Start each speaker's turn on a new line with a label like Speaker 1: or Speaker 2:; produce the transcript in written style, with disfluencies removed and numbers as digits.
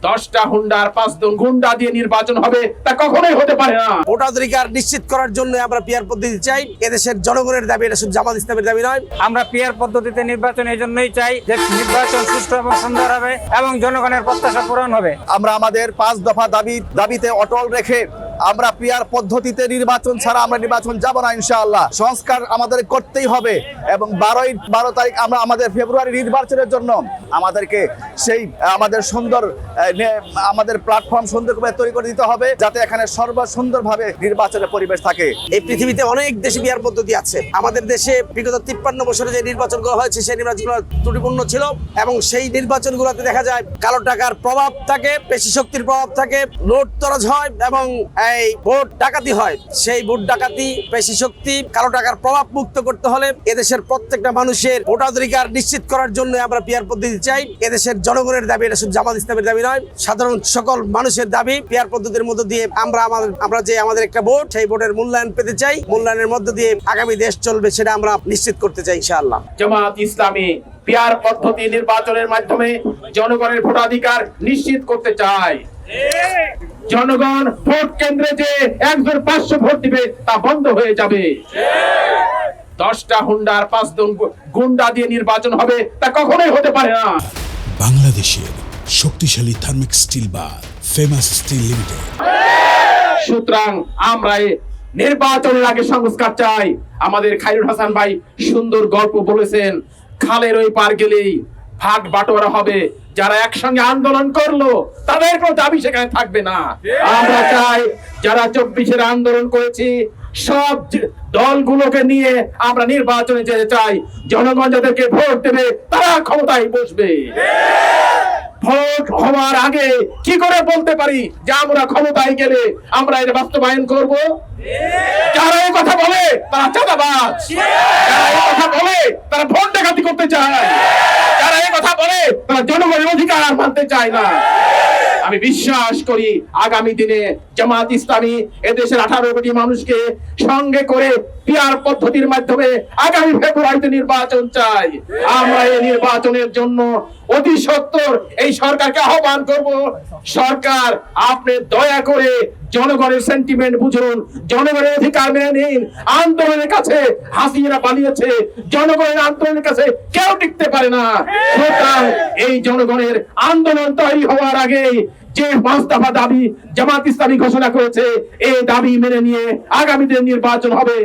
Speaker 1: 10টা হুন্ডার 5 জন গুন্ডা দিয়ে নির্বাচন হবে, তা কখনোই হতে পারে না।
Speaker 2: ভোটাধিকার নিশ্চিত করার জন্য আমরা পিয়ার পদ্ধতি চাই। এদেশের জনগণের দাবি, এটা শুধু জামাত ইসলামের দাবি নয়।
Speaker 3: আমরা পিয়ার পদ্ধতিতে নির্বাচন এই জন্যই চাই যে নির্বাচন সুষ্ঠু এবং সুন্দর হবে এবং জনগণের প্রত্যাশা পূরণ হবে।
Speaker 4: আমরা আমাদের 5 দফা দাবিতে অটল রেখে আমরা পিয়ার পদ্ধতিতে নির্বাচন ছাড়া আমরা নির্বাচন যাব না ইনশাআল্লাহ। সংস্কার আমাদের করতেই হবে এবং 12 তারিখ আমরা আমাদের ফেব্রুয়ারি নির্বাচনের জন্য আমাদেরকে সেই আমাদের সুন্দর আমাদের প্ল্যাটফর্ম সুন্দরভাবে তৈরি করে দিতে হবে, যাতে এখানে সর্বসুন্দরভাবে নির্বাচনের পরিবেশ থাকে।
Speaker 2: এই পৃথিবীতে অনেক দেশে পিয়ার পদ্ধতি আছে। আমাদের দেশে বিগত 53 বছরে যে নির্বাচনগুলো হয়েছে সেই নির্বাচনগুলো ত্রুটিপূর্ণ ছিল এবং সেই নির্বাচনগুলোতে দেখা যায় কালো টাকার প্রভাব থাকে, পেশি শক্তির প্রভাব থাকে, নোট তরজ হয় এবং এই ভোট ডাকাতি হয়। সেই ভোট ডাকাতি, পেশি শক্তি, কালো টাকার প্রভাব মুক্ত করতে হলে এদেশের প্রত্যেকটা মানুষের ভোটাধিকার নিশ্চিত করার জন্য আমরা পিয়ার পদ্ধতি চাই। এদেশের জনগণের দাবি, এটা শুধু জামাত ইসলামের দাবি নয়, সাধারণ সকল মানুষের দাবি। পিয়ার পদ্ধতির মধ্য দিয়ে আমরা যে আমাদের একটা ভোট, সেই ভোটের মূল্যায়ন পেতে চাই। মূল্যায়নের মধ্য দিয়ে আগামী দেশ চলবে সেটা আমরা নিশ্চিত করতে চাই ইনশাআল্লাহ।
Speaker 1: জামাত ইসলামী পিয়ার পদ্ধতি নির্বাচনের মাধ্যমে জনগণের ভোটাধিকার নিশ্চিত করতে চায়। জনগণ ভোট কেন্দ্রে যে 1,500 ভোট দিবে তা বন্ধ হয়ে যাবে। 10টা হুন্ডার 5 জন গুন্ডা দিয়ে নির্বাচন হবে, তা কখনোই হতে পারে না।
Speaker 5: বাংলাদেশের শক্তিশালী থার্মিক স্টিল বার ফেমাস স্টিল লিমিটেড।
Speaker 1: সুতরাং আমরা নির্বাচনের আগে সংস্কার চাই। আমাদের খায়রুল হাসান ভাই সুন্দর গল্প বলেছেন, খালের ওই পার গেলেই ভাগ বাটোয়ারা হবে। যারা একসঙ্গে আন্দোলন করলো তাদের কোনো দাবি সেখানে থাকবে না। আমরা চাই যারা 24-এর আন্দোলন করেছি সব দলগুলোকে নিয়ে আমরা নির্বাচনে যেতে চাই। জনগণ যাদেরকে ভোট দেবে তারা ক্ষমতায় বসবে। ভোট হওয়ার আগে কি করে বলতে পারি যে আমরা ক্ষমতায় গেলে আমরা এটা বাস্তবায়ন করব? যারা এই কথা বলে তারা চাঁদাবাজ, যারা এই কথা বলে তারা ভোট ডাকাতি করতে চায়, যারা এই কথা বলে তারা জনগণের অধিকার মানতে চায় না। আমি বিশ্বাস করি আগামী দিনে জামাত ইসলামী এদেশের 18 কোটি মানুষকে সঙ্গে করে পিয়ার পদ্ধতির মাধ্যমে আগামী ফেব্রুয়ারিতে নির্বাচন চাই। আমরা এই নির্বাচনের জন্য অতি সত্বর এই সরকারকে আহ্বান করব, সরকার আপনি দয়া করে জনগণের সেন্টিমেন্ট বুঝুন, জনগণের অধিকার মেনে নিন। আন্দোলনের কাছে হাসিনা পালিয়েছে, জনগণের আন্দোলনের কাছে কেউ টিকতে পারে না। সুতরাং এই জনগণের আন্দোলন তৈরি হওয়ার আগে যে 5 দফা দাবি জামাত ইসলামী ঘোষণা করেছে, এই দাবি মেনে নিয়ে আগামী দিনে নির্বাচন হবে।